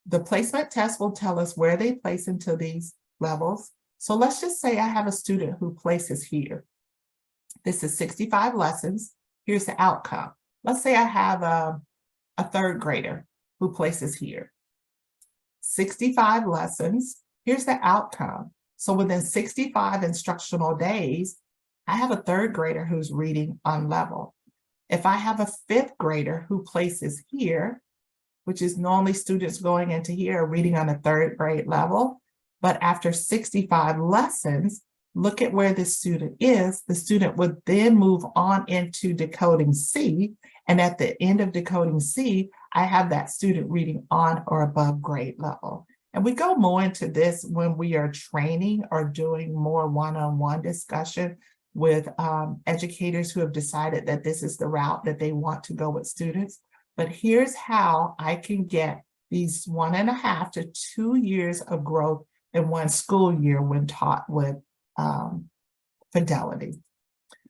the placement test will tell us where they place into these levels. So let's just say I have a student who places here. This is 65 lessons. Here's the outcome. Let's say I have a 3rd grader who places here. 65 lessons. Here's the outcome. So within 65 instructional days, I have a 3rd grader who's reading on level. If I have a 5th grader who places here, which is normally students going into here reading on a 3rd grade level. But after 65 lessons, look at where this student is. The student would then move on into decoding C. And at the end of decoding C, I have that student reading on or above grade level. And we go more into this when we are training or doing more one-on-one discussion with educators who have decided that this is the route that they want to go with students. But here's how I can get these 1.5 to 2 years of growth in one school year when taught with fidelity.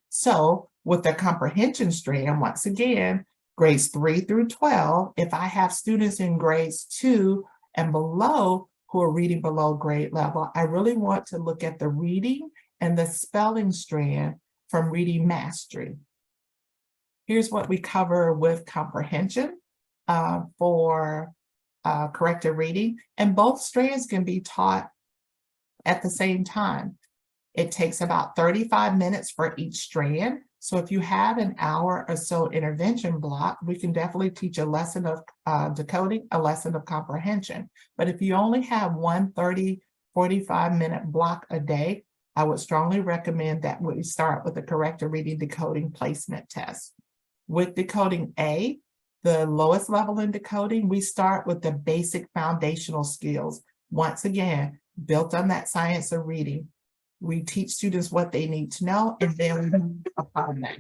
So with the comprehension strand, once again, grades 3 through 12, if I have students in grades 2 and below who are reading below grade level, I really want to look at the reading and the spelling strand from reading mastery. Here's what we cover with comprehension for corrected reading, and both strands can be taught at the same time. It takes about 35 minutes for each strand. So if you have an hour or so intervention block, we can definitely teach a lesson of decoding, a lesson of comprehension. But if you only have one 30, 45-minute block a day, I would strongly recommend that we start with the corrected reading decoding placement test. With decoding A, the lowest level in decoding, we start with the basic foundational skills. Once again, built on that science of reading. We teach students what they need to know, and then we move upon that.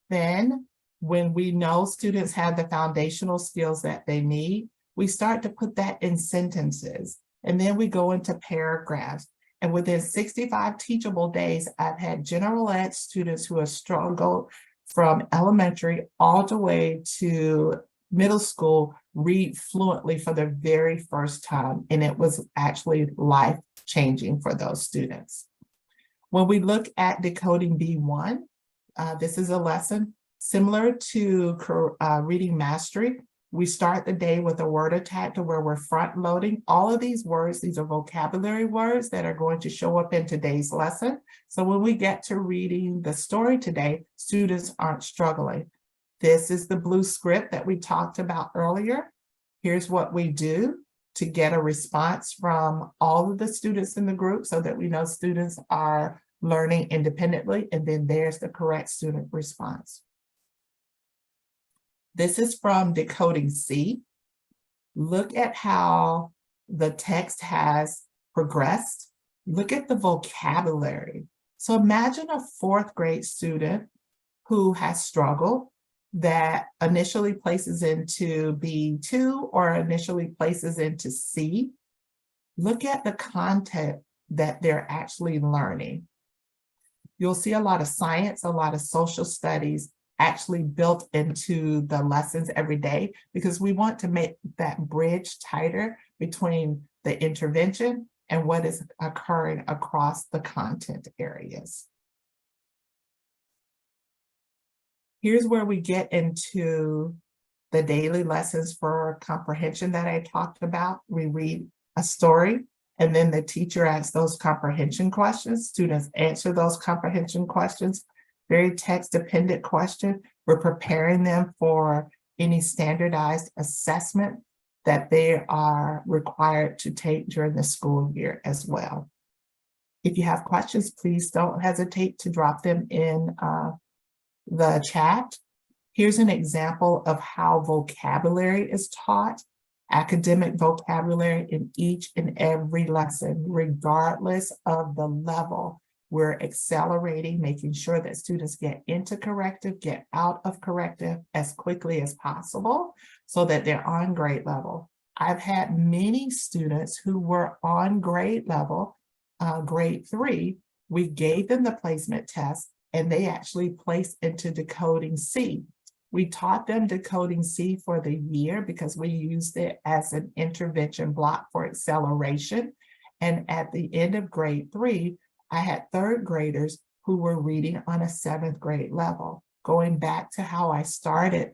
Then, when we know students have the foundational skills that they need, we start to put that in sentences, and then we go into paragraphs. And within 65 teachable days, I've had general ed students who have struggled from elementary all the way to middle school read fluently for the very first time. And it was actually life-changing for those students. When we look at decoding B1, this is a lesson similar to reading mastery. We start the day with a word attack to where we're front loading all of these words. These are vocabulary words that are going to show up in today's lesson. So when we get to reading the story today, students aren't struggling. This is the blue script that we talked about earlier. Here's what we do to get a response from all of the students in the group so that we know students are learning independently, and then there's the correct student response. This is from decoding C. Look at how the text has progressed. Look at the vocabulary. So imagine a 4th grade student who has struggled, that initially places into B2 or initially places into C. Look at the content that they're actually learning. You'll see a lot of science, a lot of social studies actually built into the lessons every day, because we want to make that bridge tighter between the intervention and what is occurring across the content areas. Here's where we get into the daily lessons for comprehension that I talked about. We read a story, and then the teacher asks those comprehension questions. Students answer those comprehension questions, very text-dependent question. We're preparing them for any standardized assessment that they are required to take during the school year as well. If you have questions, please don't hesitate to drop them in the chat. Here's an example of how vocabulary is taught, academic vocabulary in each and every lesson, regardless of the level. We're accelerating, making sure that students get into corrective, get out of corrective as quickly as possible so that they're on grade level. I've had many students who were on grade level, grade 3. We gave them the placement test and they actually placed into decoding C. We taught them decoding C for the year because we used it as an intervention block for acceleration. And at the end of grade 3, I had 3rd graders who were reading on a 7th grade level, going back to how I started,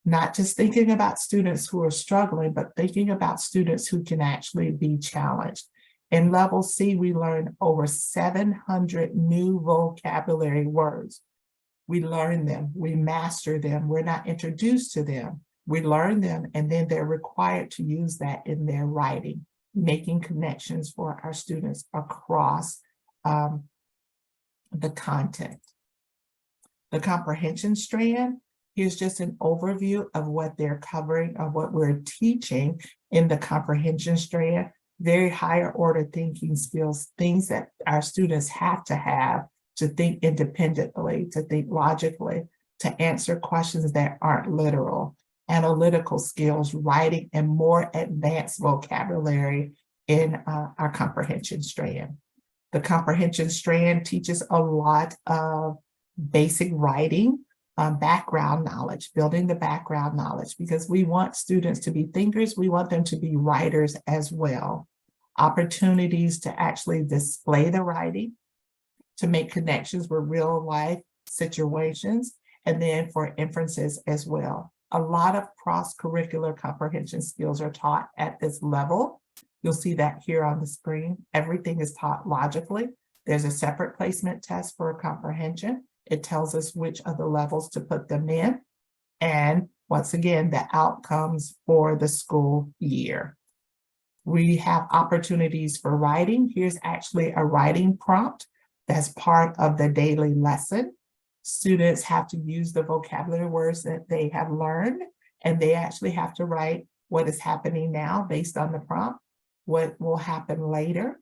not just thinking about students who are struggling, but thinking about students who can actually be challenged. In level C, we learned over 700 new vocabulary words. We learn them, we master them, we're not introduced to them. We learn them, and then they're required to use that in their writing, making connections for our students across the content. The comprehension strand, here's just an overview of what they're covering, of what we're teaching in the comprehension strand. Very higher order thinking skills, things that our students have to think independently, to think logically, to answer questions that aren't literal, analytical skills, writing, and more advanced vocabulary in our comprehension strand. The comprehension strand teaches a lot of basic writing, background knowledge, building the background knowledge, because we want students to be thinkers, we want them to be writers as well. Opportunities to actually display the writing, to make connections with real life situations, and then for inferences as well. A lot of cross-curricular comprehension skills are taught at this level. You'll see that here on the screen. Everything is taught logically. There's a separate placement test for comprehension. It tells us which of the levels to put them in. And once again, the outcomes for the school year. We have opportunities for writing. Here's actually a writing prompt that's part of the daily lesson. Students have to use the vocabulary words that they have learned, and they actually have to write what is happening now based on the prompt, what will happen later,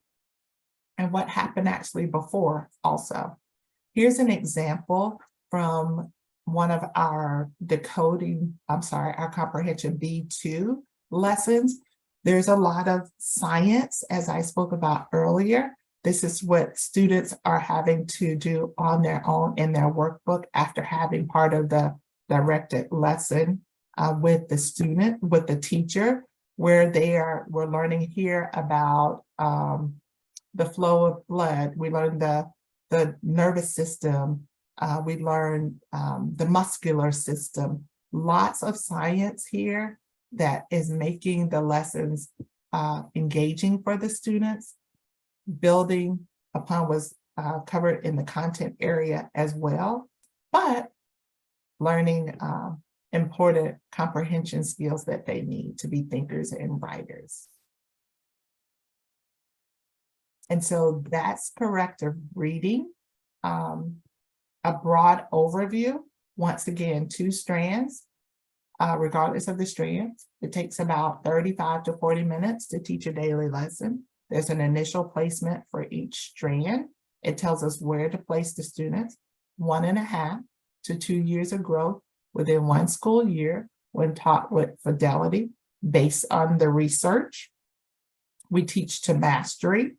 and what happened actually before also. Here's an example from one of our our comprehension B2 lessons. There's a lot of science, as I spoke about earlier. This is what students are having to do on their own in their workbook after having part of the directed lesson with the student, with the teacher, where we're learning here about the flow of blood. We learn the nervous system. We learn the muscular system. Lots of science here that is making the lessons engaging for the students, building upon what's covered in the content area as well, but learning important comprehension skills that they need to be thinkers and writers. And so that's corrective reading. A broad overview, once again, 2 strands, regardless of the strand. It takes about 35 to 40 minutes to teach a daily lesson. There's an initial placement for each strand. It tells us where to place the students, 1.5 to 2 years of growth within 1 school year when taught with fidelity based on the research. We teach to mastery.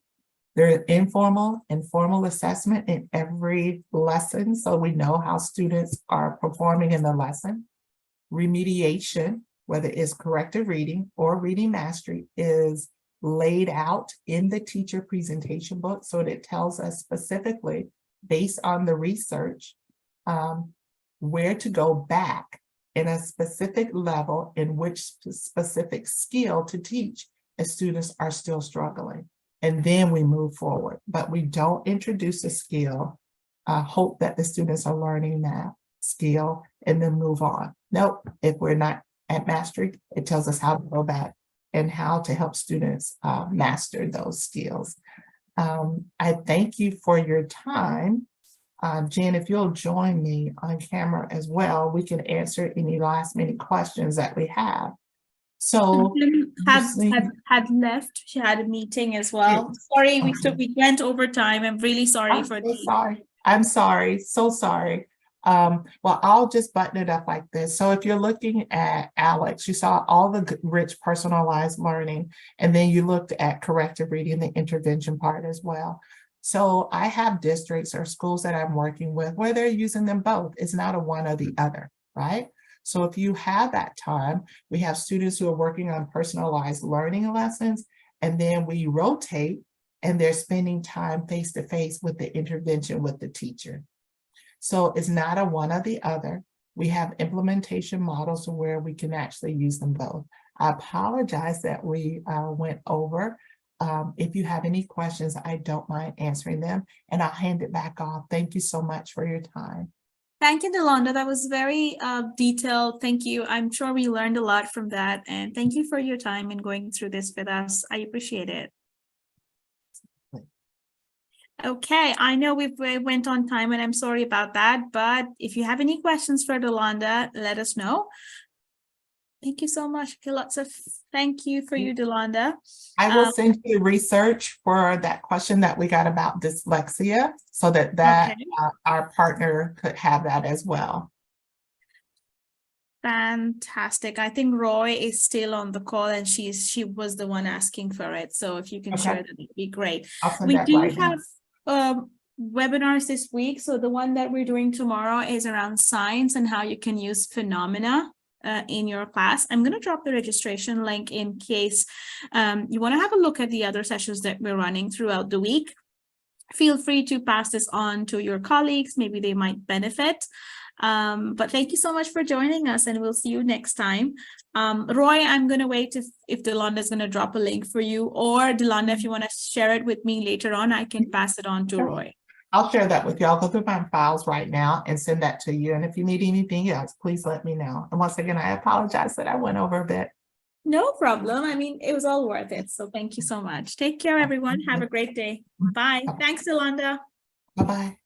There's informal and formal assessment in every lesson, so we know how students are performing in the lesson. Remediation, whether it's corrective reading or reading mastery, is laid out in the teacher presentation book, so that it tells us specifically, based on the research, where to go back in a specific level in which specific skill to teach if students are still struggling. And then we move forward, but we don't introduce a skill, hope that the students are learning that skill and then move on. Nope, if we're not at mastery, it tells us how to go back and how to help students master those skills. I thank you for your time. Jen, if you'll join me on camera as well, we can answer any last minute questions that we have. So had left. She had a meeting as well. Sorry, we went over time. I'm really sorry for so sorry. I'm sorry, so sorry. Well, I'll just button it up like this. So if you're looking at Alex, you saw all the rich personalized learning, and then you looked at corrective reading, the intervention part as well. So I have districts or schools that I'm working with where they're using them both. It's not a one or the other, right? So if you have that time, we have students who are working on personalized learning lessons, and then we rotate and they're spending time face-to-face with the intervention with the teacher. So it's not a one or the other. We have implementation models where we can actually use them both. I apologize that we went over. If you have any questions, I don't mind answering them, and I'll hand it back off. Thank you so much for your time. Thank you, Delonda. That was very detailed. Thank you. I'm sure we learned a lot from that. And thank you for your time and going through this with us. I appreciate it. Okay, I know we went on time and I'm sorry about that, but if you have any questions for Delonda, let us know. Thank you so much. Okay, lots of thank you for you, Delonda. I will send you the research for that question that we got about dyslexia so that Okay. Our partner could have that as well. Fantastic. I think Roy is still on the call and she was the one asking for it. So if you can share that, it'd be great. We do have webinars this week. So the one that we're doing tomorrow is around science and how you can use phenomena in your class. I'm going to drop the registration link in case you want to have a look at the other sessions that we're running throughout the week. Feel free to pass this on to your colleagues. Maybe they might benefit. But thank you so much for joining us, and we'll see you next time. Roy, I'm going to wait if Delonda is going to drop a link for you, or Delonda, if you want to share it with me later on, I can pass it on to Roy. I'll share that with you. I'll go through my files right now and send that to you. And if you need anything else, please let me know. And once again, I apologize that I went over a bit. No problem. I mean, it was all worth it. So thank you so much. Take care, everyone. Have a great day. Bye. Thanks, Delonda. Bye-bye.